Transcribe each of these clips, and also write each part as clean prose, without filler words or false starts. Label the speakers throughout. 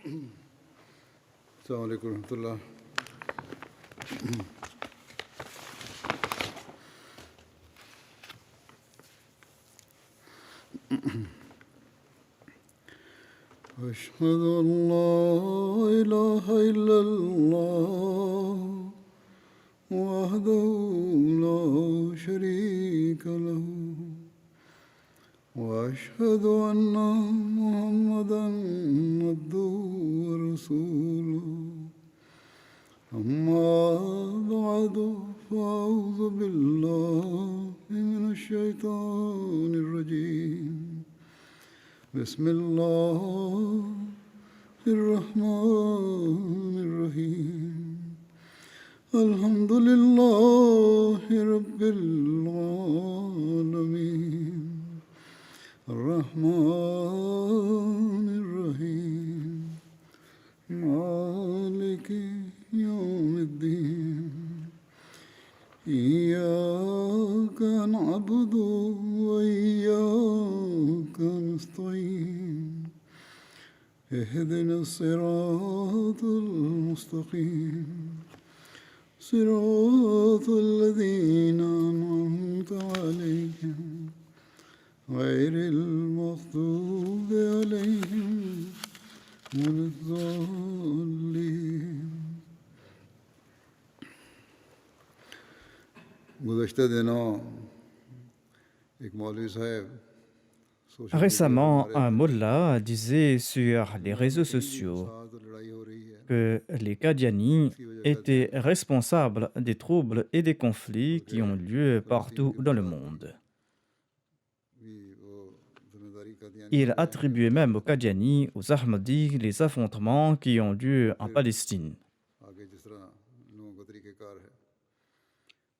Speaker 1: السلام عليكم ورحمة الله. أشهد أن لا إله إلا الله وحده لا شريك له وأشهد أن محمدا عبده ورسوله أما بعد فأعوذ بالله من الشيطان الرجيم بسم الله الرحمن الرحيم الحمد لله رب العالمين الرحمن الرحيم مالك يوم الدين إياك نعبد وإياك نستعين اهدنا الصراط المستقيم صراط الذين أنعمت عليهم غير المغضوب عليهم ولا الضالين. गुज़श्ता दिनों एक मौलवी साहब सोशल मीडिया पे
Speaker 2: Récemment,
Speaker 1: बता रहे
Speaker 2: un
Speaker 1: थे
Speaker 2: mullah disait sur les
Speaker 1: कि
Speaker 2: réseaux
Speaker 1: इनकी
Speaker 2: sociaux
Speaker 1: फसाद और लड़ाई हो रही है,
Speaker 2: que les Qadianis
Speaker 1: इसकी वजह कहते
Speaker 2: étaient
Speaker 1: हैं
Speaker 2: responsables des troubles et des conflits qui
Speaker 1: बल्कि
Speaker 2: ont lieu
Speaker 1: फ़लस्तीन
Speaker 2: partout
Speaker 1: के
Speaker 2: dans le
Speaker 1: फसाद की
Speaker 2: monde.
Speaker 1: भी वो जिम्मेदारी कादियानियों
Speaker 2: Il
Speaker 1: की है कि
Speaker 2: attribuait même aux Qadianis, aux Ahmadis, les affrontements qui ont lieu en
Speaker 1: फिर
Speaker 2: Palestine.
Speaker 1: आगे जिस तरह लोगों का तरीक़ेकार है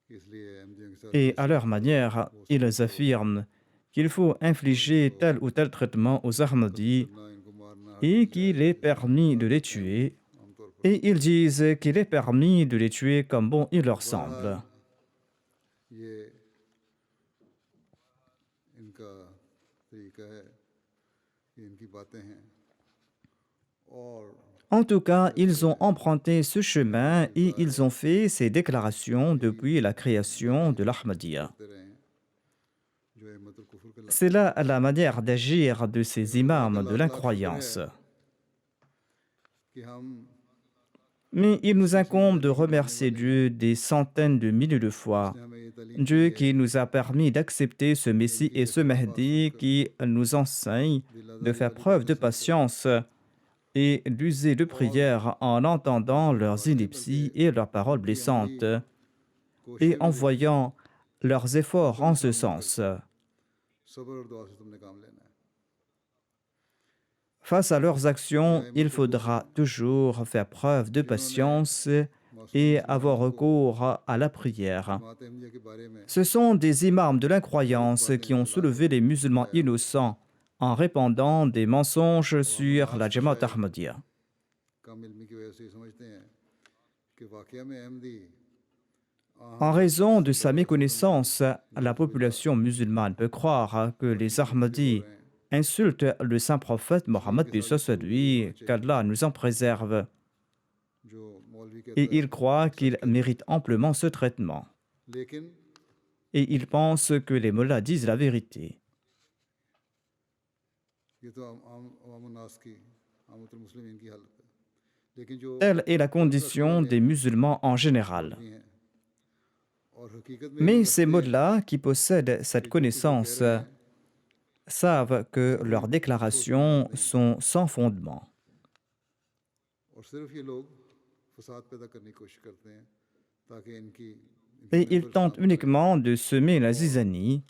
Speaker 1: कि इसलिए अहमदियों के साथ
Speaker 2: Et à
Speaker 1: फैसला
Speaker 2: leur manière,
Speaker 1: वो
Speaker 2: ils
Speaker 1: समझते हो
Speaker 2: affirment qu'il faut
Speaker 1: और
Speaker 2: infliger
Speaker 1: इनको
Speaker 2: tel ou tel traitement aux
Speaker 1: कत्ल
Speaker 2: Ahmadis
Speaker 1: करना इनको मारना हर
Speaker 2: et
Speaker 1: चीज़
Speaker 2: qu'il
Speaker 1: जायज़
Speaker 2: est
Speaker 1: है, जिसमें
Speaker 2: permis de
Speaker 1: इख्तिलाफ
Speaker 2: les
Speaker 1: करते हैं
Speaker 2: tuer.
Speaker 1: आमतौर पर।
Speaker 2: Et ils disent qu'il est permis de les tuer comme bon il leur
Speaker 1: बहरहाल
Speaker 2: semble.
Speaker 1: ये इनका तरीका है कि इनकी बातें हैं और
Speaker 2: En tout cas,
Speaker 1: सिर्फ
Speaker 2: ils ont emprunté ce chemin
Speaker 1: ये
Speaker 2: et
Speaker 1: खुदा है
Speaker 2: ils ont fait ces déclarations
Speaker 1: यही
Speaker 2: depuis la création
Speaker 1: बातें
Speaker 2: de l'Ahmadiyya.
Speaker 1: करते रहे हैं जो अहमदुल कुफर कहलाते
Speaker 2: C'est
Speaker 1: हैं।
Speaker 2: là la manière d'agir de ces
Speaker 1: लेकिन खुदा का
Speaker 2: imams de
Speaker 1: लाख लाख शुक्र है
Speaker 2: l'incroyance.
Speaker 1: कि हम
Speaker 2: Mais il
Speaker 1: इस
Speaker 2: nous
Speaker 1: मसीह
Speaker 2: incombe de
Speaker 1: महदी के मानने
Speaker 2: remercier
Speaker 1: वाले हैं
Speaker 2: Dieu des centaines de milliers de fois.
Speaker 1: जिसने हमें ये तालीम दी
Speaker 2: Dieu
Speaker 1: है
Speaker 2: qui nous a permis d'accepter ce
Speaker 1: कि
Speaker 2: Messie
Speaker 1: इनकी
Speaker 2: et
Speaker 1: ये
Speaker 2: ce
Speaker 1: खिलाफत
Speaker 2: Mahdi
Speaker 1: सुनकर
Speaker 2: qui nous enseigne
Speaker 1: दिल
Speaker 2: de
Speaker 1: आज़ारी
Speaker 2: faire
Speaker 1: वाली
Speaker 2: preuve
Speaker 1: बातें
Speaker 2: de
Speaker 1: सुनकर
Speaker 2: patience et d'user de
Speaker 1: और
Speaker 2: prière en entendant
Speaker 1: सिर्फ
Speaker 2: leurs
Speaker 1: बात नहीं बल्कि
Speaker 2: inepties et leurs paroles
Speaker 1: उनकी अमली
Speaker 2: blessantes et
Speaker 1: कोशिशें भी
Speaker 2: en
Speaker 1: देखी
Speaker 2: voyant leurs efforts
Speaker 1: उनको भी
Speaker 2: en ce
Speaker 1: सामने
Speaker 2: sens.
Speaker 1: करके सब्र और दुआ से तुमने काम लेना है।
Speaker 2: Face à leurs actions,
Speaker 1: या
Speaker 2: il
Speaker 1: हिम्मत कुफर
Speaker 2: faudra toujours faire preuve de
Speaker 1: जिन्होंने
Speaker 2: patience
Speaker 1: मासूम
Speaker 2: et avoir
Speaker 1: मुसलमानों को
Speaker 2: recours à la prière.
Speaker 1: जमात अहमदिया के बारे में
Speaker 2: Ce sont des imams de
Speaker 1: गलत
Speaker 2: l'incroyance
Speaker 1: बातें
Speaker 2: qui ont
Speaker 1: फैला
Speaker 2: soulevé les musulmans
Speaker 1: फैलाया
Speaker 2: innocents en répandant des mensonges
Speaker 1: अवाम
Speaker 2: sur
Speaker 1: नास
Speaker 2: la
Speaker 1: तो
Speaker 2: Jamaat
Speaker 1: शायद
Speaker 2: Ahmadiyya.
Speaker 1: कम इल्मी की वजह से ये समझते हैं कि वाकया में अहमदी
Speaker 2: En
Speaker 1: हज़रत
Speaker 2: raison de sa
Speaker 1: सल्लल्लाहु अलैहि वसल्लम को
Speaker 2: méconnaissance, la
Speaker 1: नऊज़ुबिल्लाह
Speaker 2: population musulmane peut croire que les
Speaker 1: परस्ती करते हो
Speaker 2: Ahmadis
Speaker 1: रहे हैं,
Speaker 2: insultent le saint prophète
Speaker 1: इसलिए
Speaker 2: Mohammed
Speaker 1: इनके
Speaker 2: paix
Speaker 1: साथ भी
Speaker 2: soit sur
Speaker 1: सलूक दुरुस्त होना
Speaker 2: lui,
Speaker 1: चाहिए
Speaker 2: qu'Allah nous en préserve,
Speaker 1: जो मौलवी कहता
Speaker 2: et
Speaker 1: है
Speaker 2: ils croient
Speaker 1: सच
Speaker 2: qu'ils
Speaker 1: कहता है
Speaker 2: méritent amplement ce traitement.
Speaker 1: लेकिन
Speaker 2: Et ils pensent que les mollahs disent la vérité.
Speaker 1: ये तो आम अवाम नास की आमतुल मुस्लिमीन की हालत है लेकिन जो
Speaker 2: Telle est la
Speaker 1: फर्ज रखने
Speaker 2: condition
Speaker 1: वाले
Speaker 2: des
Speaker 1: हैं
Speaker 2: musulmans en général.
Speaker 1: मौलवी हैं और हकीकत में इल्म
Speaker 2: Mais ces
Speaker 1: रखते हैं
Speaker 2: mollahs qui possèdent
Speaker 1: कि
Speaker 2: cette
Speaker 1: जो कुछ वो कह
Speaker 2: connaissance
Speaker 1: रहे हैं
Speaker 2: savent que
Speaker 1: सब
Speaker 2: leurs
Speaker 1: सोच की बात
Speaker 2: déclarations
Speaker 1: नहीं है
Speaker 2: sont sans fondement.
Speaker 1: और सिर्फ ये लोग फसाद पैदा करने की कोशिश करते हैं ताकि इनकी
Speaker 2: Et
Speaker 1: इनकी
Speaker 2: ils
Speaker 1: महफिल
Speaker 2: tentent
Speaker 1: खराब हो जाए
Speaker 2: uniquement de semer la
Speaker 1: और
Speaker 2: zizanie
Speaker 1: इनकी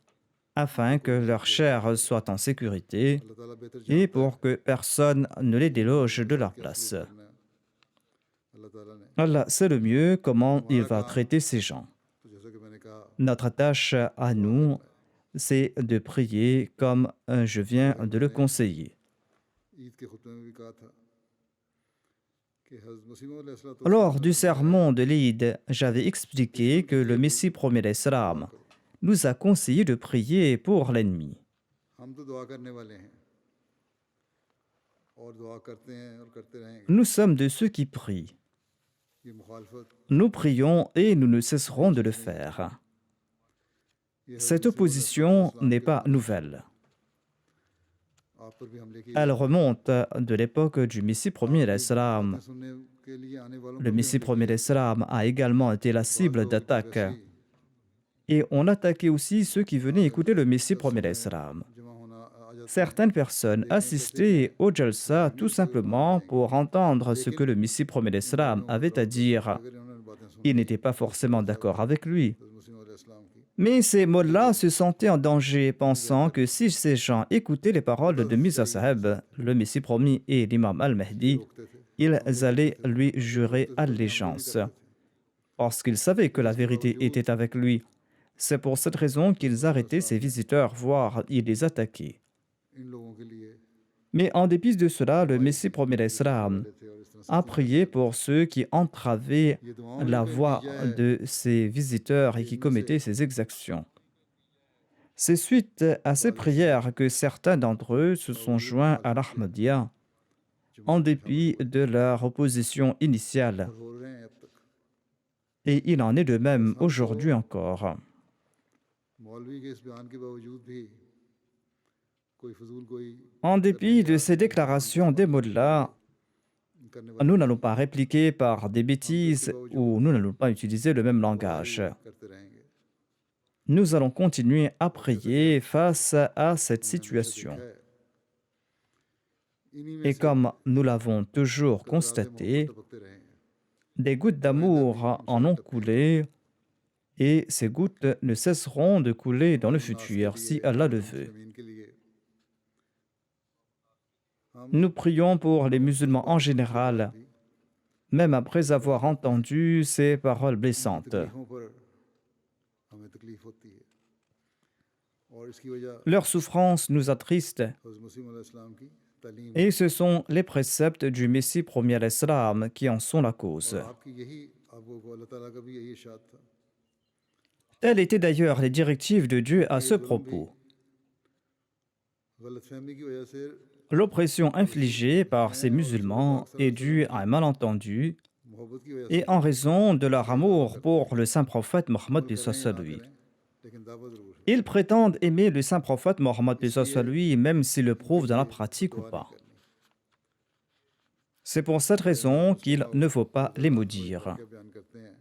Speaker 2: afin que
Speaker 1: कोई
Speaker 2: leur
Speaker 1: इज्जत बेइज्जत
Speaker 2: chair
Speaker 1: हो
Speaker 2: soit en sécurité
Speaker 1: अल्लाह ताला बेहतर
Speaker 2: et
Speaker 1: जानता है
Speaker 2: pour que personne ne les
Speaker 1: कि इनके
Speaker 2: déloge de
Speaker 1: साथ
Speaker 2: leur
Speaker 1: क्या
Speaker 2: place.
Speaker 1: सलूक करना है अल्लाह ताला ने
Speaker 2: Allah sait le mieux comment il
Speaker 1: हमारा
Speaker 2: va
Speaker 1: काम
Speaker 2: traiter ces gens.
Speaker 1: तो जैसा कि मैंने कहा
Speaker 2: Notre tâche à
Speaker 1: दुआ
Speaker 2: nous,
Speaker 1: करना है
Speaker 2: c'est de prier comme je viens
Speaker 1: और
Speaker 2: de le
Speaker 1: मैंने
Speaker 2: conseiller.
Speaker 1: ईद के खुतबे में भी कहा था कि हज़रत मसीह मौऊद अलैहिस्सलातु वस्सलाम
Speaker 2: Lors
Speaker 1: ने
Speaker 2: du
Speaker 1: फरमाया
Speaker 2: sermon de l'Eid, j'avais expliqué
Speaker 1: दुश्मन
Speaker 2: que
Speaker 1: के
Speaker 2: le
Speaker 1: लिए भी
Speaker 2: Messie promet
Speaker 1: दुआ
Speaker 2: l'Islam
Speaker 1: करो
Speaker 2: nous a conseillé de prier pour l'ennemi.
Speaker 1: हम तो दुआ करने वाले हैं और दुआ करते हैं और करते रहेंगे।
Speaker 2: Nous sommes de ceux qui prient.
Speaker 1: ये मुखालफत,
Speaker 2: Nous prions et nous ne cesserons de le faire.
Speaker 1: ये
Speaker 2: Cette
Speaker 1: हज़रत मसीह
Speaker 2: opposition
Speaker 1: अलैहिस्सलाम
Speaker 2: n'est
Speaker 1: के
Speaker 2: pas nouvelle.
Speaker 1: आप पर भी हमले किए
Speaker 2: Elle
Speaker 1: जाते हैं।
Speaker 2: remonte de l'époque du Messie premier
Speaker 1: आपकी
Speaker 2: l'Islam.
Speaker 1: बातें सुनने के लिए आने वालों
Speaker 2: Le
Speaker 1: पर भी
Speaker 2: Messie
Speaker 1: हमले
Speaker 2: premier
Speaker 1: किए जाते
Speaker 2: l'Islam a également été la
Speaker 1: हैं। बाज़
Speaker 2: cible
Speaker 1: लोग तो
Speaker 2: d'attaques.
Speaker 1: वैसे ही
Speaker 2: Et on attaquait aussi ceux qui venaient écouter le Messie
Speaker 1: जलसों
Speaker 2: premier
Speaker 1: में
Speaker 2: l'Islam.
Speaker 1: जमा होना आ जाते हैं,
Speaker 2: Certaines personnes
Speaker 1: लेकिन कहते
Speaker 2: assistaient au Jalsa tout
Speaker 1: नहीं कि वो वहाँ
Speaker 2: simplement
Speaker 1: जाएंगे,
Speaker 2: pour entendre ce que
Speaker 1: लेकिन
Speaker 2: le Messie premier
Speaker 1: इन
Speaker 2: l'Islam
Speaker 1: लोगों को
Speaker 2: avait à
Speaker 1: रब
Speaker 2: dire.
Speaker 1: अगर इन्होंने बातें सुन
Speaker 2: Ils
Speaker 1: ली
Speaker 2: n'étaient pas
Speaker 1: तो उसका
Speaker 2: forcément
Speaker 1: असर
Speaker 2: d'accord
Speaker 1: होता है
Speaker 2: avec lui.
Speaker 1: हज़रत मसीह अलैहिस्सलाम की
Speaker 2: Mais ces mots-là se sentaient en danger, pensant que si ces gens écoutaient les paroles de Mirza Sahib, le Messie promis et l'imam
Speaker 1: इसलिए
Speaker 2: al-Mahdi,
Speaker 1: रोकते थे।
Speaker 2: ils
Speaker 1: हम लोग
Speaker 2: allaient
Speaker 1: रोकते थे,
Speaker 2: lui
Speaker 1: हम लोग
Speaker 2: jurer
Speaker 1: रोकते थे, बल्कि हमले भी
Speaker 2: allégeance,
Speaker 1: करते थे।
Speaker 2: parce qu'ils savaient que
Speaker 1: लेकिन
Speaker 2: la
Speaker 1: इसके
Speaker 2: vérité
Speaker 1: बावजूद
Speaker 2: était avec lui. C'est pour cette raison qu'ils arrêtaient ses visiteurs, voire ils les attaquaient.
Speaker 1: इन लोगों के लिए
Speaker 2: Mais en dépit de cela, le Messie promet
Speaker 1: जो
Speaker 2: l'Islam
Speaker 1: वाले थे और इस तरह
Speaker 2: a
Speaker 1: सख्ती से
Speaker 2: prié pour ceux qui entravaient
Speaker 1: ये दुआओं में
Speaker 2: la
Speaker 1: भी
Speaker 2: voie
Speaker 1: नतीजा है
Speaker 2: de ses visiteurs et
Speaker 1: कि
Speaker 2: qui
Speaker 1: इनमें से
Speaker 2: commettaient ces exactions. C'est suite à ces
Speaker 1: बाज़ ऐसे
Speaker 2: prières que certains d'entre eux se sont
Speaker 1: बावजूद
Speaker 2: joints à
Speaker 1: मुखालफत किया,
Speaker 2: l'Ahmadiyya en
Speaker 1: जमात में शामिल
Speaker 2: dépit
Speaker 1: हुए
Speaker 2: de leur opposition initiale.
Speaker 1: और हो रहे हैं अब तक।
Speaker 2: Et il en est de même
Speaker 1: बस
Speaker 2: aujourd'hui
Speaker 1: हमको
Speaker 2: encore.
Speaker 1: मौलवी के इस बयान के बावजूद भी कोई फजूल कोई
Speaker 2: En
Speaker 1: करने
Speaker 2: dépit de
Speaker 1: का
Speaker 2: ces déclarations des mollahs,
Speaker 1: करने वाले
Speaker 2: nous
Speaker 1: नहीं
Speaker 2: n'allons
Speaker 1: हैं।
Speaker 2: pas répliquer par des
Speaker 1: हम तो इसके
Speaker 2: bêtises
Speaker 1: बावजूद
Speaker 2: ou nous n'allons pas utiliser le même
Speaker 1: दुआ
Speaker 2: langage.
Speaker 1: जारी करते रहेंगे।
Speaker 2: Nous allons continuer à
Speaker 1: और जैसा कि
Speaker 2: prier face à cette
Speaker 1: हमने हमेशा
Speaker 2: situation.
Speaker 1: देखा है, इन्हीं में
Speaker 2: Et
Speaker 1: से
Speaker 2: comme nous l'avons toujours
Speaker 1: कतराते मोहब्बत
Speaker 2: constaté,
Speaker 1: टपकते रहे हैं।
Speaker 2: des gouttes d'amour en ont coulé et ces gouttes ne cesseront de couler dans le
Speaker 1: हम नास के
Speaker 2: futur
Speaker 1: लिए
Speaker 2: si Allah le
Speaker 1: और
Speaker 2: veut.
Speaker 1: मुस्लिमीन के लिए हम
Speaker 2: Nous prions pour les
Speaker 1: इस
Speaker 2: musulmans en
Speaker 1: बात के बाद
Speaker 2: général,
Speaker 1: भी
Speaker 2: même après avoir entendu ces paroles
Speaker 1: उनकी
Speaker 2: blessantes.
Speaker 1: तकलीफों पर हमें तकलीफ होती है और इसकी वजह
Speaker 2: Leur souffrance nous attriste
Speaker 1: हज़रत मसीह अलैहिस्सलाम की तालीम
Speaker 2: et ce sont les préceptes du Messie premier à l'Islam qui en sont la cause.
Speaker 1: और आपकी यही आपको अल्लाह ताला का भी यही इरशाद था
Speaker 2: Telles étaient d'ailleurs les directives de Dieu à
Speaker 1: कि
Speaker 2: ce
Speaker 1: ये जुल्म भी
Speaker 2: propos.
Speaker 1: गलतफहमी की वजह से
Speaker 2: L'oppression infligée par ces musulmans est due à un malentendu
Speaker 1: मोहब्बत की वजह से
Speaker 2: et en raison de leur amour pour le saint prophète Mohammed
Speaker 1: अमल करें या ना
Speaker 2: lui.
Speaker 1: करें लेकिन दावत जरूर है
Speaker 2: Ils prétendent aimer le saint prophète Mohammed
Speaker 1: इसलिए
Speaker 2: lui, même s'ils le
Speaker 1: इनके
Speaker 2: prouvent dans la
Speaker 1: लिए
Speaker 2: pratique ou
Speaker 1: दुआ नहीं
Speaker 2: pas.
Speaker 1: करनी
Speaker 2: C'est pour cette raison qu'il ne faut pas les maudire.
Speaker 1: क्या बयान करते हैं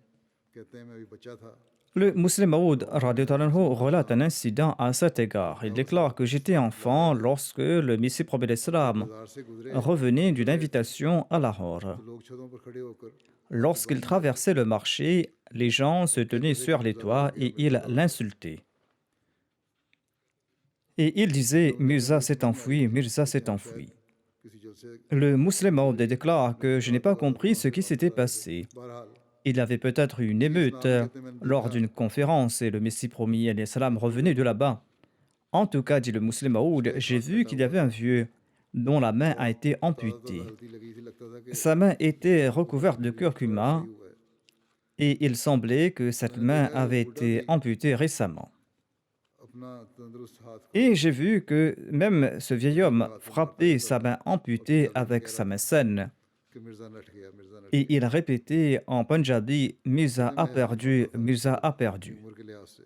Speaker 1: कहते हैं मैं अभी बच्चा था
Speaker 2: Le musulman Maoud radhiyallahu anhu relate un incident à cet égard. Il déclare que j'étais enfant lorsque le Messie prophète l'Islam
Speaker 1: बाजार से गुजरे
Speaker 2: revenait d'une invitation à Lahore.
Speaker 1: तो लोग छतों पर खड़े होकर
Speaker 2: Lorsqu'il traversait le marché, les gens se tenaient sur les toits et ils l'insultaient. Et ils disaient Mirza s'est enfui, Mirza s'est enfui.
Speaker 1: किसी जलसे
Speaker 2: Le musulman Maoud déclare que je n'ai pas compris ce qui s'était passé.
Speaker 1: बहरहाल
Speaker 2: Il avait peut-être eu une émeute lors d'une conférence et le Messie promis alayhi salam revenait de là-bas. En tout cas, dit le musulman Maoud, j'ai vu qu'il y avait un vieux dont la main a été amputée.
Speaker 1: गलती लगी थी लगता था कि
Speaker 2: Sa main était recouverte de curcuma
Speaker 1: सही हुआ है
Speaker 2: et il semblait que cette main avait été amputée récemment.
Speaker 1: अपना तंदुरुस्त हाथ को
Speaker 2: Et j'ai vu que même ce vieil homme frappait sa main amputée avec sa main saine.
Speaker 1: कि मिर्जा नट गया मिर्जा नट
Speaker 2: Et il répétait en Punjabi Mirza a perdu, Mirza a perdu.
Speaker 1: उम्र के लिहाज से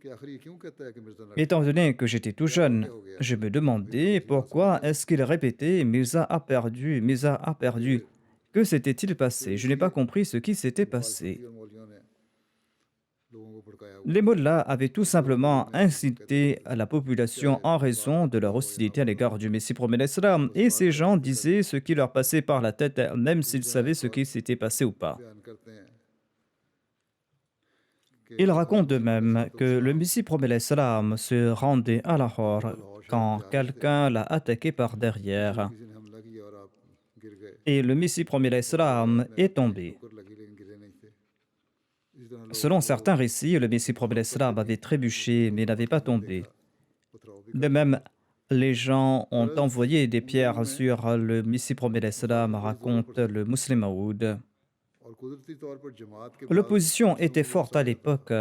Speaker 1: कि आखिर ये क्यों कहता है कि मिर्जा नट
Speaker 2: Étant donné que j'étais tout jeune, je me demandais pourquoi est-ce qu'il répétait Mirza a perdu, Mirza a perdu. Que s'était-il passé? Je n'ai pas compris ce qui s'était passé.
Speaker 1: और मौलियों ने लोगों को भड़काया हुआ
Speaker 2: Les mollahs avaient tout simplement incité la population en raison de leur hostilité à l'égard du Messie promet l'Islam, et ces gens disaient ce qui leur passait par la tête, même s'ils savaient ce qui s'était passé ou pas.
Speaker 1: बयान करते हैं
Speaker 2: Ils racontent de même que le Messie promet l'Islam se rendait à Lahore quand quelqu'un l'a attaqué par derrière,
Speaker 1: किसी ने हमला किया और आप गिर गए
Speaker 2: et le Messie promet l'Islam est tombé.
Speaker 1: ठोकर लगी लेकिन गिरे नहीं थे इसी तरह लोग
Speaker 2: Selon certains récits, le Messie promet l'Islam avait trébuché mais n'avait pas tombé.
Speaker 1: पथराव भी
Speaker 2: De même, les gens ont envoyé des pierres sur le Messie promet l'Islam, raconte le musulman Maoud.
Speaker 1: और कुदरती तौर पर जमात के बाद
Speaker 2: L'opposition était forte à l'époque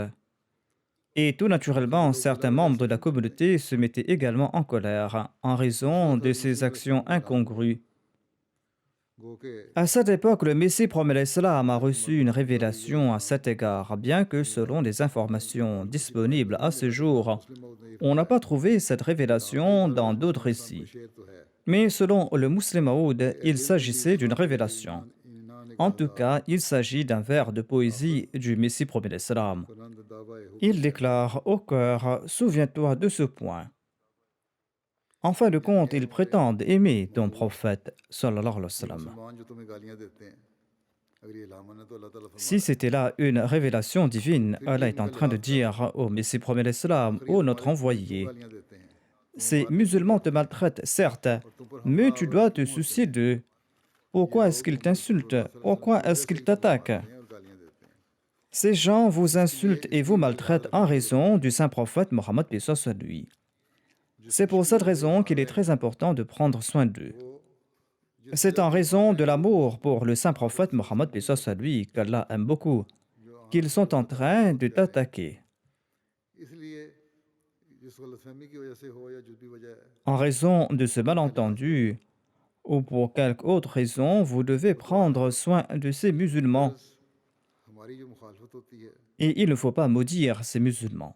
Speaker 2: Et tout naturellement, certains membres de la communauté se mettaient également en colère en raison de ces actions incongrues.
Speaker 1: गो के
Speaker 2: À cette époque, le Messie promet l'Islam a reçu une révélation à cet égard, bien que selon les informations disponibles à ce jour,
Speaker 1: मुस्लिम मऊद ने ये
Speaker 2: on n'a
Speaker 1: फरमाया
Speaker 2: pas trouvé cette
Speaker 1: कि आपके
Speaker 2: révélation
Speaker 1: पास
Speaker 2: dans d'autres
Speaker 1: इंसान
Speaker 2: récits.
Speaker 1: बशेर तो है
Speaker 2: Mais selon le Muslim Maoud,
Speaker 1: कि
Speaker 2: il
Speaker 1: अल्टीमेटली
Speaker 2: s'agissait d'une
Speaker 1: इंसान के लिए
Speaker 2: révélation.
Speaker 1: ईमान एक
Speaker 2: En tout
Speaker 1: आज़ाद
Speaker 2: cas, il s'agit d'un vers de
Speaker 1: आखिर
Speaker 2: poésie du Messie promet l'Islam.
Speaker 1: बुलंद दावा
Speaker 2: Il
Speaker 1: हुक्म है
Speaker 2: déclare au cœur, souviens-toi de ce point. En fin de compte, ils prétendent aimer ton prophète, sallallahu alayhi wa
Speaker 1: ये
Speaker 2: sallam.
Speaker 1: मुसलमान जो तुम्हें गालियां देते हैं अगर ये लामन है तो अल्लाह ताला फरमा
Speaker 2: Si
Speaker 1: रहा है
Speaker 2: c'était là une révélation divine,
Speaker 1: फिर भी
Speaker 2: Allah est en
Speaker 1: इनका
Speaker 2: train de
Speaker 1: लिहाज करो
Speaker 2: dire au Messie promet l'Islam,
Speaker 1: आखिर ये
Speaker 2: ô notre
Speaker 1: तुम्हारे तुम्हें क्यों
Speaker 2: envoyé,
Speaker 1: गालियां देते हैं तुम्हें
Speaker 2: ces
Speaker 1: मारने के लिए
Speaker 2: musulmans te
Speaker 1: दौड़ते हैं
Speaker 2: maltraitent, certes,
Speaker 1: और तुम पर
Speaker 2: mais tu
Speaker 1: हमलावर
Speaker 2: dois te
Speaker 1: क्यों होते
Speaker 2: soucier
Speaker 1: हैं
Speaker 2: d'eux.
Speaker 1: ये
Speaker 2: Pourquoi est-ce
Speaker 1: लोग
Speaker 2: qu'ils
Speaker 1: मोहम्मद
Speaker 2: t'insultent?
Speaker 1: रसूलुल्लाह सल्लल्लाहु अलैहि
Speaker 2: Pourquoi
Speaker 1: वसल्लम की
Speaker 2: est-ce
Speaker 1: वजह से
Speaker 2: qu'ils
Speaker 1: ही तुम्हें
Speaker 2: t'attaquent?
Speaker 1: मारते हैं और गालियां देते हैं
Speaker 2: Ces gens vous
Speaker 1: इसलिए
Speaker 2: insultent et
Speaker 1: इसलिए
Speaker 2: vous
Speaker 1: इनका लिहाज
Speaker 2: maltraitent en
Speaker 1: रखना जरूरी
Speaker 2: raison
Speaker 1: है
Speaker 2: du saint prophète Mohammed paix soit sur lui.
Speaker 1: जिस
Speaker 2: C'est pour
Speaker 1: इश्क
Speaker 2: cette
Speaker 1: में वो
Speaker 2: raison
Speaker 1: आ
Speaker 2: qu'il est
Speaker 1: रहे
Speaker 2: très
Speaker 1: हैं
Speaker 2: important de prendre soin d'eux.
Speaker 1: वो जिस
Speaker 2: C'est
Speaker 1: वजह
Speaker 2: en
Speaker 1: से वो आ
Speaker 2: raison
Speaker 1: रहे
Speaker 2: de
Speaker 1: हैं वो
Speaker 2: l'amour pour le saint
Speaker 1: आका
Speaker 2: prophète Mohammed paix
Speaker 1: सल्लल्लाहु
Speaker 2: soit
Speaker 1: अलैहि
Speaker 2: sur
Speaker 1: वसल्लम
Speaker 2: lui qu'Allah aime beaucoup,
Speaker 1: जो हाँ
Speaker 2: qu'ils sont en
Speaker 1: हजरत अबू
Speaker 2: train
Speaker 1: बकर
Speaker 2: de
Speaker 1: पे आए
Speaker 2: t'attaquer.
Speaker 1: इसलिए जिस गलतफहमी की वजह से हो या जिस भी वजह है
Speaker 2: En raison de ce
Speaker 1: इनका लिहाज करो
Speaker 2: malentendu ou pour quelque autre raison, vous devez
Speaker 1: और दुआ
Speaker 2: prendre
Speaker 1: करो
Speaker 2: soin de ces musulmans.
Speaker 1: गर्ज हमारी जो मुखालफत होती है
Speaker 2: Et il ne faut pas maudire ces musulmans.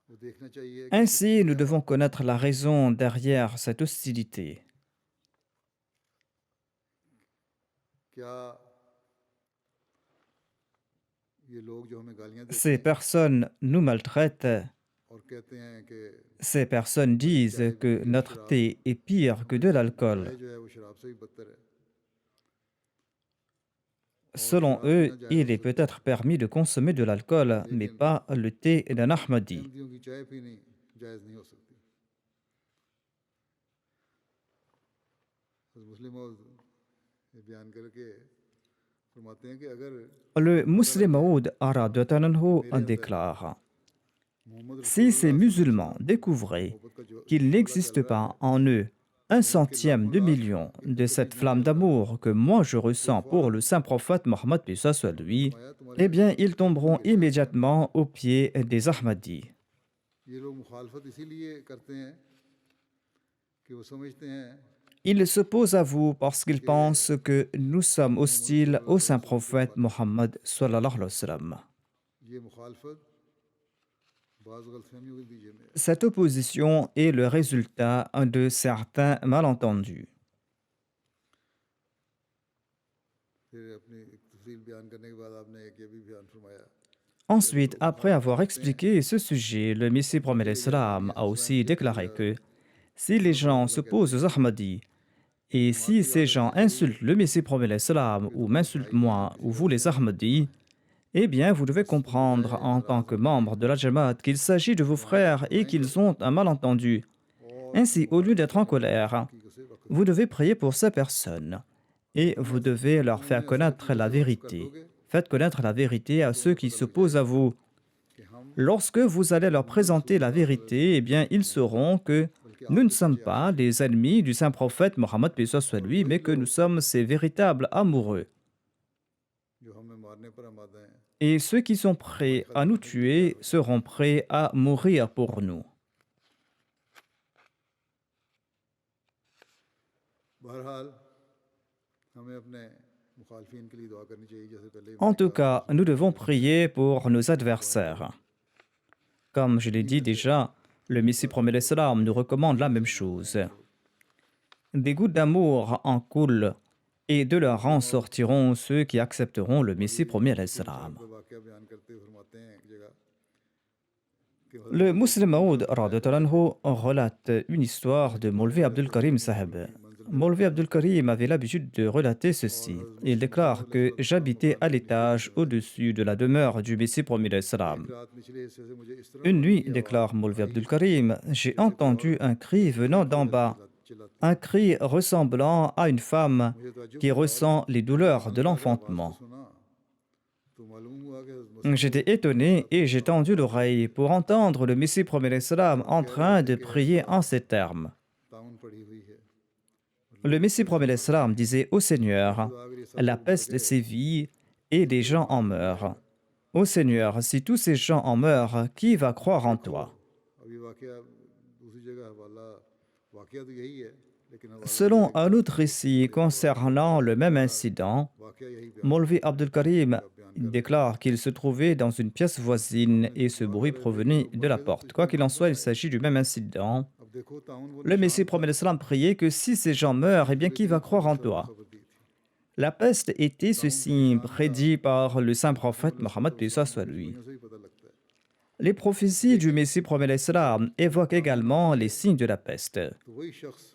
Speaker 1: वो देखना चाहिए कि किस
Speaker 2: Ainsi, nous
Speaker 1: क्या
Speaker 2: devons connaître la raison derrière cette hostilité.
Speaker 1: क्या ये लोग जो हमें गालियां देते
Speaker 2: Ces
Speaker 1: हैं
Speaker 2: personnes nous maltraitent.
Speaker 1: और कहते हैं कि
Speaker 2: Ces personnes
Speaker 1: हमारी
Speaker 2: disent
Speaker 1: चाय
Speaker 2: que
Speaker 1: भी
Speaker 2: notre
Speaker 1: शराब
Speaker 2: thé est pire que
Speaker 1: हमारी
Speaker 2: de l'alcool.
Speaker 1: चाय जो है वो शराब से भी बदतर है और
Speaker 2: Selon
Speaker 1: शराब
Speaker 2: eux,
Speaker 1: पीना जायज़
Speaker 2: il
Speaker 1: हो
Speaker 2: est
Speaker 1: सकता है
Speaker 2: peut-être permis de consommer de l'alcool, mais
Speaker 1: लेकिन
Speaker 2: pas le thé d'un Ahmadi.
Speaker 1: अहमदियों की चाय पीनी जायज़ नहीं हो सकती हज़रत मुस्लिम मौद ये बयान करके फरमाते हैं कि अगर
Speaker 2: Le
Speaker 1: उनको पता लग
Speaker 2: musulman
Speaker 1: जाए
Speaker 2: Maud Aradouatananhu
Speaker 1: कि मेरे अंदर
Speaker 2: déclare:
Speaker 1: मोहम्मद
Speaker 2: Si ces
Speaker 1: रसूलुल्लाह सल्लल्लाहु अलैहि
Speaker 2: musulmans
Speaker 1: वसल्लम की
Speaker 2: découvraient
Speaker 1: मोहब्बत का जो
Speaker 2: qu'il
Speaker 1: शोला चल
Speaker 2: n'existe
Speaker 1: रहा है
Speaker 2: pas en eux un
Speaker 1: और उनके
Speaker 2: centième
Speaker 1: लाखों
Speaker 2: de
Speaker 1: लाख
Speaker 2: million
Speaker 1: एक
Speaker 2: de
Speaker 1: कतई
Speaker 2: cette
Speaker 1: नहीं
Speaker 2: flamme
Speaker 1: चल रहा
Speaker 2: d'amour que moi je
Speaker 1: तो
Speaker 2: ressens pour
Speaker 1: फौरन
Speaker 2: le saint prophète Mohammed paix soit sur lui,
Speaker 1: फरमाया तुम्हारे
Speaker 2: eh bien ils
Speaker 1: दुश्मन
Speaker 2: tomberont
Speaker 1: के साथ हैं
Speaker 2: immédiatement aux pieds des Ahmadis.
Speaker 1: ये लोग मुखालफत इसीलिए करते हैं कि वो समझते हैं
Speaker 2: Ils s'opposent à vous parce qu'ils
Speaker 1: कि
Speaker 2: pensent que nous sommes
Speaker 1: Mohammad
Speaker 2: hostiles au
Speaker 1: सल्लल्लाहु अलैहि
Speaker 2: saint
Speaker 1: वसल्लम की
Speaker 2: prophète
Speaker 1: मुखालफत
Speaker 2: Mohammed sallallahu alayhi wa sallam.
Speaker 1: ये मुखालफत बाज़ गलतफहमियों के नतीजे में है
Speaker 2: Cette opposition est le résultat de certains malentendus.
Speaker 1: फिर अपनी एक तफसील बयान करने के बाद आपने एक ये भी बयान फरमाया कि अगर
Speaker 2: Ensuite,
Speaker 1: लोग
Speaker 2: après
Speaker 1: मुखालफत
Speaker 2: avoir
Speaker 1: करते हैं
Speaker 2: expliqué ce sujet, le Messie
Speaker 1: तो
Speaker 2: promet
Speaker 1: उनकी वजह
Speaker 2: l'Islam
Speaker 1: गालियाँ
Speaker 2: a
Speaker 1: स्वयं
Speaker 2: aussi
Speaker 1: ये कभी
Speaker 2: déclaré que si les
Speaker 1: हज़रत
Speaker 2: gens
Speaker 1: रसूलुल्लाह कहते
Speaker 2: s'opposent
Speaker 1: हैं
Speaker 2: aux Ahmadis et
Speaker 1: जमात
Speaker 2: si
Speaker 1: को
Speaker 2: ces
Speaker 1: याद
Speaker 2: gens
Speaker 1: रखना चाहिए
Speaker 2: insultent le Messie promet l'Islam
Speaker 1: कि
Speaker 2: ou
Speaker 1: तुम्हारे
Speaker 2: m'insultent
Speaker 1: भाई हैं
Speaker 2: moi ou
Speaker 1: किसी
Speaker 2: vous
Speaker 1: वजह
Speaker 2: les
Speaker 1: से हैं
Speaker 2: Ahmadis, eh bien vous devez
Speaker 1: बस उनके
Speaker 2: comprendre
Speaker 1: बजाय
Speaker 2: en tant
Speaker 1: नाराज़
Speaker 2: que
Speaker 1: होकर
Speaker 2: membre de la Jamaat qu'il s'agit de vos
Speaker 1: तुम्हारी
Speaker 2: frères et
Speaker 1: सुनवाएंगे
Speaker 2: qu'ils ont un malentendu.
Speaker 1: और
Speaker 2: Ainsi, au lieu
Speaker 1: मुखालफत
Speaker 2: d'être en
Speaker 1: करने वालों की
Speaker 2: colère,
Speaker 1: हकीकत से वाकिफ
Speaker 2: vous
Speaker 1: करो
Speaker 2: devez prier pour ces personnes et vous devez leur
Speaker 1: तुम
Speaker 2: faire
Speaker 1: उन्हें ऐसे
Speaker 2: connaître
Speaker 1: अकीदे
Speaker 2: la
Speaker 1: से वाकिफ कर
Speaker 2: vérité.
Speaker 1: दोगे
Speaker 2: Faites connaître la vérité à
Speaker 1: कि
Speaker 2: ceux
Speaker 1: उन्हें
Speaker 2: qui
Speaker 1: पता लग
Speaker 2: s'opposent à
Speaker 1: जाएगा
Speaker 2: vous.
Speaker 1: कि हम
Speaker 2: Lorsque vous allez leur
Speaker 1: Mohammad
Speaker 2: présenter la
Speaker 1: रसूलुल्लाह सल्लल्लाहु अलैहि
Speaker 2: vérité, eh
Speaker 1: वसल्लम
Speaker 2: bien,
Speaker 1: के
Speaker 2: ils
Speaker 1: नहीं
Speaker 2: sauront que
Speaker 1: बल्कि
Speaker 2: nous ne
Speaker 1: आपके
Speaker 2: sommes
Speaker 1: सच्चे
Speaker 2: pas
Speaker 1: आशिक हैं
Speaker 2: des ennemis du saint prophète Mohammed paix soit sur
Speaker 1: और
Speaker 2: lui,
Speaker 1: वही
Speaker 2: mais que nous
Speaker 1: लोग
Speaker 2: sommes ses véritables amoureux.
Speaker 1: जो हमें मारने पर आमादा हैं
Speaker 2: Et ceux qui sont
Speaker 1: हमारी
Speaker 2: prêts à
Speaker 1: खिदमत
Speaker 2: nous
Speaker 1: में भी तैयार
Speaker 2: tuer
Speaker 1: हो जाएं
Speaker 2: seront prêts à mourir pour nous.
Speaker 1: बहरहाल हमें अपने मुखालफिन के लिए दुआ करनी चाहिए जैसे पहले ही
Speaker 2: En
Speaker 1: मैंने
Speaker 2: tout
Speaker 1: कहा
Speaker 2: cas, nous devons prier pour nos adversaires. Comme je l'ai dit déjà, le Messie promet l'Islam nous recommande la même chose. Des gouttes d'amour en coulent et de leur rang sortiront ceux qui accepteront le Messie promis l'Islam.
Speaker 1: का वाक़या बयान करते हुए फरमाते हैं एक जगह कि
Speaker 2: Le Muslim Maoud radhiyallahu anhu relate une histoire de Maulvi Abdul Karim Sahib. Maulvi Abdul Karim avait l'habitude de relater ceci. Il déclare que j'habitais à l'étage au-dessus de la demeure du Messie promis l'Islam.
Speaker 1: एक रात निचले हिस्से से मुझे इस तरह
Speaker 2: Une
Speaker 1: रोने
Speaker 2: nuit,
Speaker 1: की
Speaker 2: déclare
Speaker 1: आवाज़
Speaker 2: Maulvi
Speaker 1: आई
Speaker 2: Abdul Karim, j'ai entendu un cri venant d'en bas,
Speaker 1: चिल्लाती
Speaker 2: un cri ressemblant à une femme
Speaker 1: मुझे ताज्जुब
Speaker 2: qui
Speaker 1: हुआ
Speaker 2: ressent les douleurs de
Speaker 1: अचानक मैंने आवाज़ को
Speaker 2: l'enfantement.
Speaker 1: सुना तो मालूम हुआ कि हज़रत मसीह
Speaker 2: J'étais étonné et j'ai tendu l'oreille pour entendre le Messie promet l'Islam en train de prier en ces termes.
Speaker 1: ताउन पड़ी हुई है
Speaker 2: Le Messie promet l'Islam disait au Seigneur,
Speaker 1: खुदा अगर ये सब
Speaker 2: la
Speaker 1: लोग
Speaker 2: peste
Speaker 1: भागे
Speaker 2: sévit et des gens en meurent. Ô Seigneur, si tous ces gens en meurent, qui va croire en toi?
Speaker 1: अब ये वाकया दूसरी जगह हवाला वाकया तो यही है लेकिन हवाला ये
Speaker 2: Selon
Speaker 1: है कि
Speaker 2: un autre
Speaker 1: एक
Speaker 2: récit
Speaker 1: एक हवाले में
Speaker 2: concernant le même
Speaker 1: पूरा
Speaker 2: incident,
Speaker 1: वाकया यही बयान
Speaker 2: Maulvi Abdul Karim
Speaker 1: आप बयान कर रहे हैं
Speaker 2: déclare qu'il se trouvait dans une pièce voisine et ce
Speaker 1: दुआ
Speaker 2: bruit
Speaker 1: कर रहे थे कि
Speaker 2: provenait
Speaker 1: लोग
Speaker 2: de
Speaker 1: मर
Speaker 2: la
Speaker 1: गए तो
Speaker 2: porte.
Speaker 1: पिछले
Speaker 2: Quoi qu'il en
Speaker 1: निशान
Speaker 2: soit, il
Speaker 1: बताए
Speaker 2: s'agit du même incident.
Speaker 1: अब देखो ताउन वो
Speaker 2: Le Messie
Speaker 1: निशान था
Speaker 2: promet l'islam priait que si ces gens meurent, eh bien qui va croire en toi?
Speaker 1: खबर दी थी
Speaker 2: La peste était ce
Speaker 1: ताउन का
Speaker 2: signe
Speaker 1: निशान था
Speaker 2: prédit par le saint prophète
Speaker 1: Mohammad
Speaker 2: Mohammed paix
Speaker 1: सल्लल्लाहु
Speaker 2: soit
Speaker 1: अलैहि
Speaker 2: lui.
Speaker 1: वसल्लम से ही पता लगता है
Speaker 2: Les prophéties du
Speaker 1: लेकिन
Speaker 2: Messie promet l'islam évoquent
Speaker 1: ताउन
Speaker 2: également
Speaker 1: आती
Speaker 2: les
Speaker 1: है
Speaker 2: signes de la peste.
Speaker 1: तो वही शख्स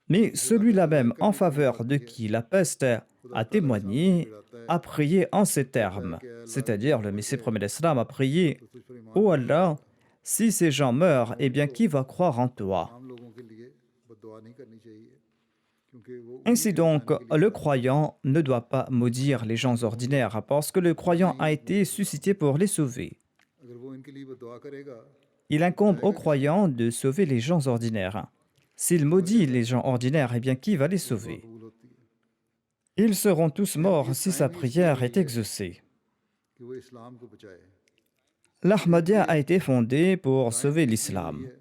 Speaker 2: Mais
Speaker 1: जिसे ताकत
Speaker 2: celui-là
Speaker 1: ज़ाहिर
Speaker 2: même en
Speaker 1: करने के लिए
Speaker 2: faveur de
Speaker 1: आती है
Speaker 2: qui la peste
Speaker 1: खुदा
Speaker 2: a
Speaker 1: ताला के सामने
Speaker 2: témoigné
Speaker 1: गिड़ाता है
Speaker 2: a prié en ces
Speaker 1: कहता है
Speaker 2: termes.
Speaker 1: कि अल्लाह अगर
Speaker 2: C'est-à-dire,
Speaker 1: ये
Speaker 2: le
Speaker 1: मर
Speaker 2: Messie
Speaker 1: गए
Speaker 2: promet l'islam a prié:
Speaker 1: तो तुझ पर ईमान
Speaker 2: Ô
Speaker 1: कौन
Speaker 2: Allah,
Speaker 1: लाएगा
Speaker 2: si ces gens meurent, eh
Speaker 1: ताउन
Speaker 2: bien
Speaker 1: को
Speaker 2: qui va croire en toi?
Speaker 1: आम लोगों के लिए बद्दुआ नहीं करनी चाहिए क्योंकि वो उन्हीं
Speaker 2: Ainsi
Speaker 1: के
Speaker 2: donc,
Speaker 1: बचाने के लिए
Speaker 2: le
Speaker 1: था
Speaker 2: croyant ne doit pas maudire les gens
Speaker 1: लोगों को
Speaker 2: ordinaires parce que le
Speaker 1: बचाने
Speaker 2: croyant
Speaker 1: ही
Speaker 2: a
Speaker 1: मुंह
Speaker 2: été
Speaker 1: खोलता
Speaker 2: suscité pour les sauver.
Speaker 1: अगर वो इनके लिए बद्दुआ करेगा
Speaker 2: Il
Speaker 1: तो
Speaker 2: incombe aux
Speaker 1: बचाएगा किसे
Speaker 2: croyants de sauver les gens ordinaires. S'il
Speaker 1: तो मर
Speaker 2: maudit
Speaker 1: जाएगा
Speaker 2: les gens ordinaires, eh bien qui va les
Speaker 1: तो दुआ
Speaker 2: sauver?
Speaker 1: कबूल होती है
Speaker 2: Ils seront tous morts
Speaker 1: अहमियत
Speaker 2: si sa
Speaker 1: कायम ही इसलिए
Speaker 2: prière
Speaker 1: रही
Speaker 2: est
Speaker 1: है
Speaker 2: exaucée.
Speaker 1: कि वो इस्लाम को बचाए
Speaker 2: L'Ahmadiyya a
Speaker 1: अहमियत
Speaker 2: été fondée pour
Speaker 1: कायम
Speaker 2: sauver
Speaker 1: ही इसलिए रही
Speaker 2: l'islam.
Speaker 1: है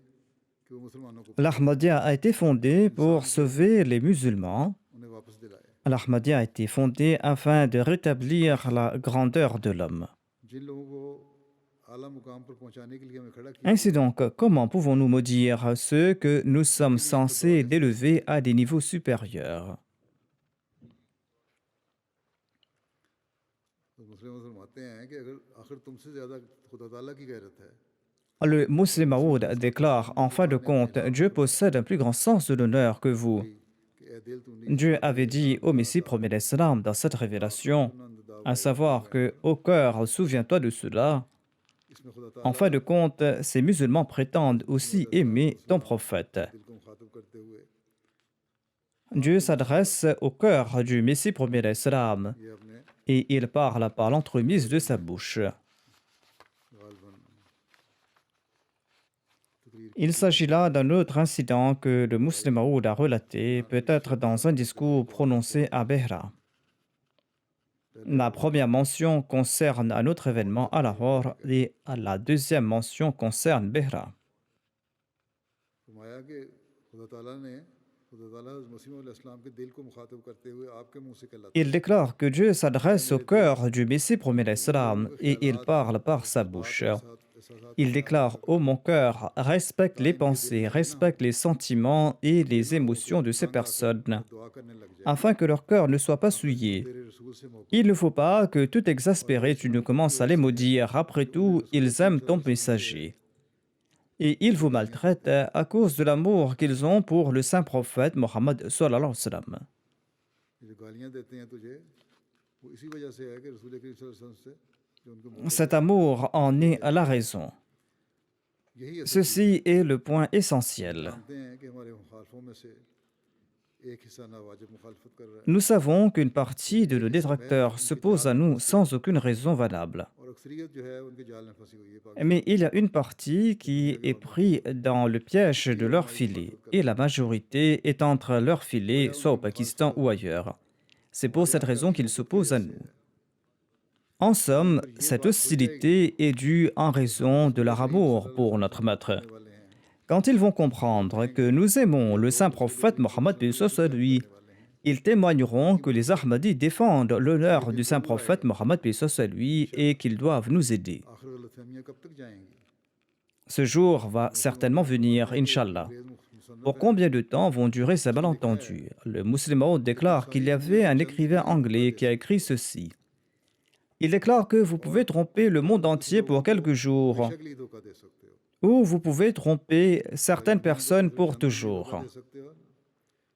Speaker 1: कि वो मुसलमानों को बचाए
Speaker 2: L'Ahmadiyya a été fondée pour
Speaker 1: इंसान को
Speaker 2: sauver les musulmans.
Speaker 1: उन्हें वापस दिलाए
Speaker 2: L'Ahmadiyya a été fondée afin de rétablir la grandeur de l'homme.
Speaker 1: जिन लोगों को आला मुकाम पर पहुंचाने के लिए हमें खड़ा किया
Speaker 2: Ainsi
Speaker 1: गया है
Speaker 2: donc, comment pouvons-nous maudire ceux que nous sommes
Speaker 1: उनके लिए बद्दुआ
Speaker 2: censés
Speaker 1: कैसे कर
Speaker 2: d'élever
Speaker 1: सकते
Speaker 2: à
Speaker 1: हैं
Speaker 2: des niveaux supérieurs?
Speaker 1: तो मुस्लिम फरमाते हैं कि अगर आखिर तुमसे ज्यादा खुदा ताला की गैरत है
Speaker 2: Le
Speaker 1: तो
Speaker 2: Muslim
Speaker 1: किसी
Speaker 2: Maoud
Speaker 1: शख्स को
Speaker 2: déclare en
Speaker 1: तुमको
Speaker 2: fin de
Speaker 1: मारने का
Speaker 2: compte:
Speaker 1: इरादा
Speaker 2: Dieu
Speaker 1: फरमाया
Speaker 2: possède un plus grand sens de l'honneur que vous.
Speaker 1: वही कि ए दिल तू नीच
Speaker 2: Dieu
Speaker 1: ना करे
Speaker 2: avait dit au
Speaker 1: इंसान
Speaker 2: Messie
Speaker 1: दाता
Speaker 2: promet l'Islam dans cette
Speaker 1: दा
Speaker 2: révélation,
Speaker 1: खुशुनंद दा
Speaker 2: à
Speaker 1: वाइद
Speaker 2: savoir
Speaker 1: दा
Speaker 2: que, au cœur, souviens-toi de cela.
Speaker 1: इसमें खुदा
Speaker 2: En
Speaker 1: ताला
Speaker 2: fin de compte, ces musulmans prétendent aussi aimer ton prophète.
Speaker 1: दिल को मुखातब करते हुए
Speaker 2: Dieu
Speaker 1: आपके मोहब्बत
Speaker 2: s'adresse au cœur du Messie promet l'Islam
Speaker 1: ये अपने
Speaker 2: et il parle par l'entremise de sa bouche.
Speaker 1: गालबन तकरीर की
Speaker 2: Il s'agit là d'un autre incident que le Muslim Maoud a relaté, peut-être dans un discours prononcé à Behra.
Speaker 1: पहले
Speaker 2: La
Speaker 1: तो
Speaker 2: première mention concerne un autre événement à Lahore et la deuxième mention concerne Behra.
Speaker 1: फरमाया कि खुदा ताला ने खुदा ताला मसीह इस्लाम के दिल को मुखातब करते हुए आपके मुंह से कहलाता
Speaker 2: Il
Speaker 1: है
Speaker 2: déclare que Dieu s'adresse au
Speaker 1: मेरे दिल
Speaker 2: cœur du Messie promet
Speaker 1: उन लोगों
Speaker 2: l'Islam
Speaker 1: के
Speaker 2: et il
Speaker 1: ख्यालात
Speaker 2: parle par sa
Speaker 1: जज्बात
Speaker 2: bouche.
Speaker 1: और एहसासात को
Speaker 2: Il
Speaker 1: बयान नहीं
Speaker 2: déclare:
Speaker 1: करता
Speaker 2: Ô mon cœur, respecte les
Speaker 1: ताकि इनके दिल
Speaker 2: pensées,
Speaker 1: ऐसे ना हो
Speaker 2: respecte les sentiments et
Speaker 1: कि ये
Speaker 2: les
Speaker 1: लोगों को
Speaker 2: émotions de ces
Speaker 1: तंग आकर
Speaker 2: personnes,
Speaker 1: बददुआ करने लग जाए
Speaker 2: afin que leur cœur ne soit pas
Speaker 1: आखिर इसमें
Speaker 2: souillé.
Speaker 1: तेरे रसूल से मौक़िफ़
Speaker 2: Il
Speaker 1: है
Speaker 2: ne faut pas que, tout
Speaker 1: और ये
Speaker 2: exaspéré, tu ne
Speaker 1: इस्लाम की
Speaker 2: commences à
Speaker 1: वजह
Speaker 2: les
Speaker 1: से है
Speaker 2: maudire. Après
Speaker 1: कि उन्हें
Speaker 2: tout,
Speaker 1: रसूल
Speaker 2: ils
Speaker 1: करीम
Speaker 2: aiment ton
Speaker 1: सल्लल्लाहु अलैहि वसल्लम से
Speaker 2: messager. Et ils vous
Speaker 1: मोहब्बत नहीं
Speaker 2: maltraitent
Speaker 1: करते
Speaker 2: à cause de l'amour qu'ils ont pour le saint prophète Mohammed sallallahu alayhi wa sallam.
Speaker 1: ये जो गालियाँ देते हैं तुझे वो इसी वजह से है कि रसूल करीम सल्लल्लाहु अलैहि वसल्लम से जो उनको मोहब्बत
Speaker 2: Cet
Speaker 1: है
Speaker 2: amour en est à la raison.
Speaker 1: यही असल चीज़ है
Speaker 2: Ceci est le point
Speaker 1: हम
Speaker 2: essentiel.
Speaker 1: जानते हैं कि हमारे मुखालफों में से एक हिस्सा नावाजिब मुखालफत कर रहा है
Speaker 2: Nous savons qu'une partie de
Speaker 1: एक
Speaker 2: nos
Speaker 1: हिस्सा महज
Speaker 2: détracteurs
Speaker 1: उनके
Speaker 2: s'oppose
Speaker 1: जाल
Speaker 2: à
Speaker 1: में
Speaker 2: nous
Speaker 1: फंस गया
Speaker 2: sans aucune raison valable.
Speaker 1: और अक्सरियत जो है उनके जाल में फंसी हुई है
Speaker 2: Mais
Speaker 1: पाकिस्तान
Speaker 2: il
Speaker 1: में
Speaker 2: y a une partie
Speaker 1: अपनी
Speaker 2: qui
Speaker 1: जगह
Speaker 2: est
Speaker 1: और
Speaker 2: prise
Speaker 1: मौजूद है
Speaker 2: dans le piège de
Speaker 1: इसलिए
Speaker 2: leur
Speaker 1: हमारी
Speaker 2: filet
Speaker 1: मुखालफत
Speaker 2: et
Speaker 1: करते
Speaker 2: la
Speaker 1: हैं
Speaker 2: majorité est entre leur filet,
Speaker 1: गोया
Speaker 2: soit
Speaker 1: उनकी
Speaker 2: au Pakistan
Speaker 1: मुखालफत
Speaker 2: ou ailleurs. C'est pour
Speaker 1: हमारे
Speaker 2: cette
Speaker 1: आका
Speaker 2: raison
Speaker 1: की
Speaker 2: qu'ils
Speaker 1: मोहब्बत की
Speaker 2: s'opposent
Speaker 1: वजह
Speaker 2: à
Speaker 1: से
Speaker 2: nous.
Speaker 1: है
Speaker 2: En
Speaker 1: और इन
Speaker 2: somme,
Speaker 1: पर ये
Speaker 2: cette
Speaker 1: बात खुल जाएगी
Speaker 2: hostilité est due en
Speaker 1: कि हम
Speaker 2: raison de
Speaker 1: रसूल
Speaker 2: leur
Speaker 1: करीम
Speaker 2: amour
Speaker 1: सल्लल्लाहु
Speaker 2: pour
Speaker 1: अलैहि
Speaker 2: notre
Speaker 1: वसल्लम को
Speaker 2: maître.
Speaker 1: मारने वाले हैं
Speaker 2: Quand ils vont
Speaker 1: तो
Speaker 2: comprendre que
Speaker 1: कहेंगे
Speaker 2: nous aimons
Speaker 1: ये
Speaker 2: le saint
Speaker 1: लोग रसूल
Speaker 2: prophète
Speaker 1: करीम
Speaker 2: Mohammed
Speaker 1: सल्लल्लाहु अलैहि
Speaker 2: soit
Speaker 1: वसल्लम की
Speaker 2: lui,
Speaker 1: बैत करने वाले हैं
Speaker 2: ils témoigneront
Speaker 1: उनकी
Speaker 2: que les
Speaker 1: मोहब्बत करेंगे
Speaker 2: Ahmadis défendent l'honneur
Speaker 1: लेकिन
Speaker 2: du saint
Speaker 1: ज़रूर
Speaker 2: prophète
Speaker 1: आएगा
Speaker 2: Mohammed soit lui
Speaker 1: बेशक
Speaker 2: et qu'ils doivent nous aider.
Speaker 1: आखिर गलतफहमियां कब तक जाएंगी
Speaker 2: Ce jour va
Speaker 1: मुस्लिम
Speaker 2: certainement
Speaker 1: फरमाते
Speaker 2: venir,
Speaker 1: हैं कि एक
Speaker 2: Inch'Allah.
Speaker 1: अंग्रेज मुसन्निफ
Speaker 2: Pour
Speaker 1: है
Speaker 2: combien de temps vont durer ces
Speaker 1: उसने लिखा है
Speaker 2: malentendus? Le Muslim Maud
Speaker 1: कि
Speaker 2: déclare qu'il y
Speaker 1: इंसानियत में
Speaker 2: avait un
Speaker 1: चंद
Speaker 2: écrivain
Speaker 1: मिनट धोखा
Speaker 2: anglais
Speaker 1: दे
Speaker 2: qui a
Speaker 1: सकते
Speaker 2: écrit
Speaker 1: हो
Speaker 2: ceci. Il déclare que vous pouvez
Speaker 1: और
Speaker 2: tromper le monde
Speaker 1: कुछ
Speaker 2: entier
Speaker 1: लोगों
Speaker 2: pour
Speaker 1: को
Speaker 2: quelques jours,
Speaker 1: हमेशा के लिए धोखा दे सकते हो
Speaker 2: ou vous pouvez tromper
Speaker 1: भाई
Speaker 2: certaines
Speaker 1: चंद दिन
Speaker 2: personnes pour
Speaker 1: चंद दिन के लिए धोखा
Speaker 2: toujours.
Speaker 1: दे सकते हो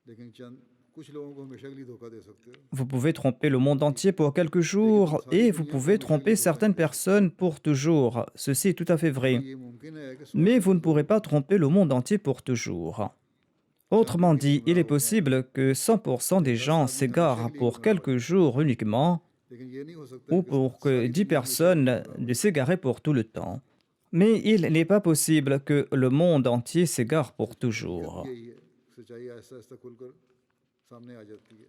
Speaker 1: लेकिन चंद कुछ लोगों को हमेशा के लिए धोखा दे सकते हो
Speaker 2: Vous pouvez tromper le monde entier pour quelques
Speaker 1: लेकिन तुम
Speaker 2: jours
Speaker 1: सारी
Speaker 2: et vous
Speaker 1: दुनिया को
Speaker 2: pouvez
Speaker 1: हमेशा के लिए
Speaker 2: tromper
Speaker 1: धोखा नहीं
Speaker 2: certaines
Speaker 1: दे सकते
Speaker 2: personnes pour toujours. Ceci est tout à fait
Speaker 1: हाँ
Speaker 2: vrai.
Speaker 1: ये मुमकिन है कि 100
Speaker 2: Mais vous ne
Speaker 1: फीसद हो
Speaker 2: pourrez pas tromper le monde entier pour toujours.
Speaker 1: चंद
Speaker 2: Autrement
Speaker 1: दिन के लिए
Speaker 2: dit, il
Speaker 1: गुमराह
Speaker 2: est
Speaker 1: हो जाएं
Speaker 2: possible que 100% des
Speaker 1: 10
Speaker 2: gens
Speaker 1: आदमी हमेशा
Speaker 2: s'égarent
Speaker 1: के लिए
Speaker 2: pour
Speaker 1: गुमराह हो
Speaker 2: quelques
Speaker 1: जाएं
Speaker 2: jours uniquement
Speaker 1: लेकिन ये नहीं हो सकता
Speaker 2: ou
Speaker 1: कि
Speaker 2: pour que
Speaker 1: सारी
Speaker 2: 10
Speaker 1: दुनिया हमेशा के लिए
Speaker 2: personnes
Speaker 1: गुमराह हो
Speaker 2: de
Speaker 1: जाए
Speaker 2: s'égarer pour tout le temps. Mais il n'est pas possible que le monde entier s'égare pour
Speaker 1: हकीकत
Speaker 2: toujours.
Speaker 1: यही है सच्चाई आहिस्ता आहिस्ता खुलकर सामने आ जाती है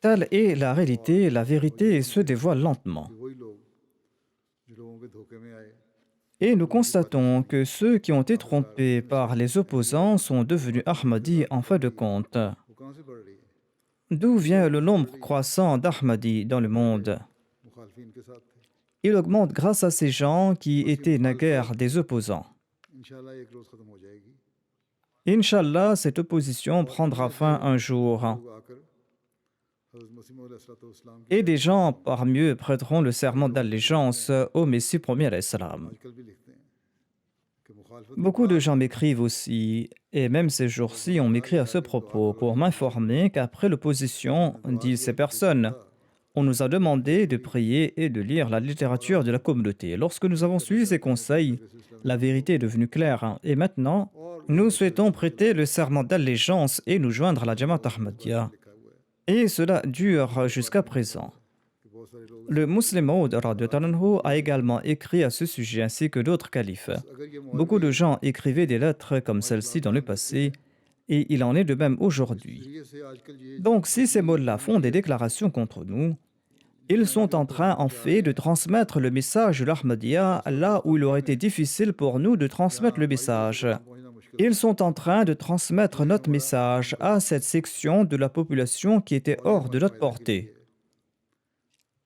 Speaker 2: Telle est la
Speaker 1: और
Speaker 2: réalité, la
Speaker 1: वही
Speaker 2: vérité
Speaker 1: हम
Speaker 2: se
Speaker 1: देखते
Speaker 2: dévoile
Speaker 1: हैं
Speaker 2: lentement.
Speaker 1: कि वही लोग जो लोगों के धोखे में आए
Speaker 2: Et nous constatons que ceux qui ont été trompés par les opposants sont devenus Ahmadis en fin de compte.
Speaker 1: वो कहाँ से बढ़ रही है?
Speaker 2: D'où vient le nombre croissant d'Ahmadis dans le monde?
Speaker 1: मुखालफिन के साथ थे।
Speaker 2: Il augmente grâce à ces gens qui étaient naguère des opposants.
Speaker 1: इंशाल्लाह एक रोज खत्म हो जाएगी।
Speaker 2: Inch'Allah, cette opposition prendra fin un jour.
Speaker 1: लोग आकर हज़रत मसीह मौद अलैहिस्सलाम की
Speaker 2: Et des gens parmi eux prêteront le serment d'allégeance au Messie premier alayhi salam.
Speaker 1: आजकल भी लिखते हैं कि मुखालफत
Speaker 2: Beaucoup de gens m'écrivent aussi, et même ces jours-ci, on m'écrit à ce propos pour m'informer qu'après l'opposition, disent ces personnes, on nous a demandé de prier et de lire la littérature de la communauté. Lorsque nous avons suivi ces conseils, la vérité est devenue claire. Et maintenant, nous souhaitons prêter le serment d'allégeance et nous joindre à la Jamaat Ahmadiyya.
Speaker 1: लिखा हुआ है
Speaker 2: Et cela dure jusqu'à présent.
Speaker 1: कि बहुत सारे लोग
Speaker 2: Le Muslim Maud radhiyallahu anhu a également écrit à ce sujet ainsi que d'autres califes.
Speaker 1: अगर ये
Speaker 2: Beaucoup de gens écrivaient des lettres comme celle-ci dans le passé et il en est de même aujourd'hui.
Speaker 1: जरिए से आजकल ये
Speaker 2: Donc si ces mots-là font des déclarations contre nous, ils sont en train en fait de transmettre le message de l'Ahmadiyya là où il aurait été difficile pour nous de transmettre le message.
Speaker 1: पहुंचना मुश्किल
Speaker 2: Ils sont en train de transmettre notre message à cette section de la population qui était hors de notre portée.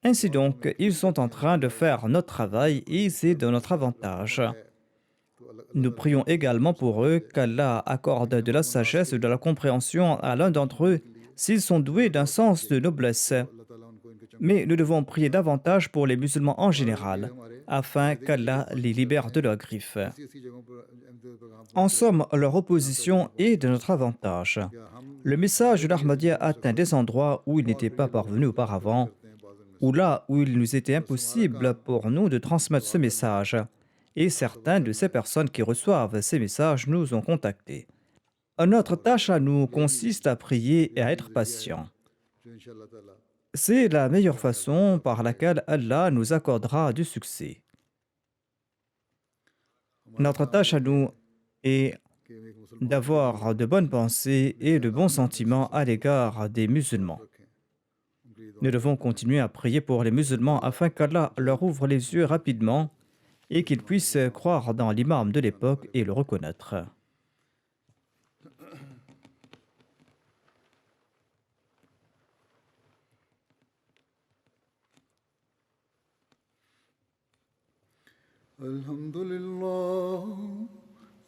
Speaker 2: Ainsi donc, ils sont en train de faire notre travail et c'est de notre avantage. Nous prions également pour eux qu'Allah accorde de la sagesse et de la compréhension à l'un d'entre eux s'ils sont doués d'un sens de noblesse.
Speaker 1: अल्लाह ताला उनको इनके चंद
Speaker 2: Mais nous devons prier davantage pour les musulmans en général, afin qu'Allah les libère de leurs griffes.
Speaker 1: ऐसी जगहों पर अहमद पैगाम
Speaker 2: En somme, leur opposition est de notre avantage.
Speaker 1: या हम
Speaker 2: Le message de l'Ahmadiyya atteint des endroits où il n'était pas parvenu auparavant,
Speaker 1: करते हैं बाज़ में
Speaker 2: ou là où il nous était impossible pour nous de transmettre ce message. Et certaines de ces personnes qui reçoivent ces messages nous ont contactés. Notre tâche à nous consiste à prier et à être patient.
Speaker 1: जो इंशाअल्लाह ताला
Speaker 2: C'est la meilleure façon par laquelle Allah nous accordera du succès. Notre tâche à nous est
Speaker 1: कि एक मुसलमान
Speaker 2: d'avoir de bonnes pensées et de bons sentiments à l'égard des musulmans.
Speaker 1: रखें उनके लिए दुआ
Speaker 2: Nous devons continuer à prier pour les musulmans afin qu'Allah leur ouvre les yeux rapidement et qu'ils puissent croire dans l'imam de l'époque et le reconnaître.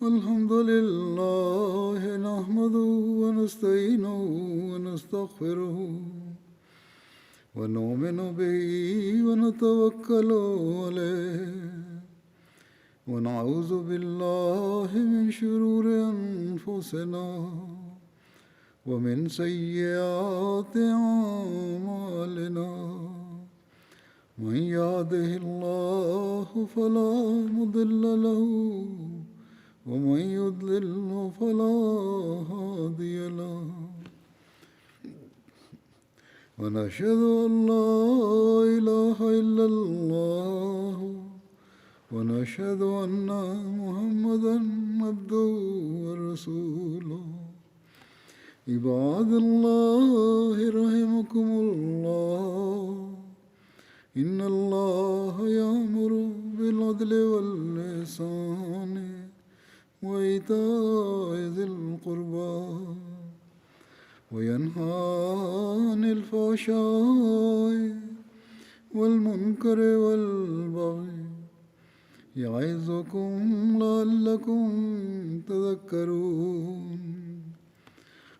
Speaker 1: الحمد لله نحمده ونستعينه ونستغفره ونؤمن به ونتوكل عليه ونعوذ بالله من شرور أنفسنا ومن سيئات أعمالنا من يهده الله فلا مضل له ومن يضلل فلا هادي له ونشهد أن لا إله إلا الله ونشهد أن محمدا عبده ورسوله عباد الله رحمكم الله إن الله يأمر بالعدل والإحسان وإيتاء ذي القربى وينهى عن الفحشاء والمنكر والبغي يعظكم لعلكم تذكرون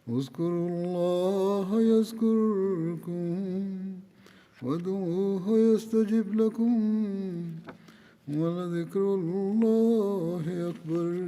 Speaker 1: اذكروا الله يذكركم وادعوه يستجب لكم ولذكر الله أكبر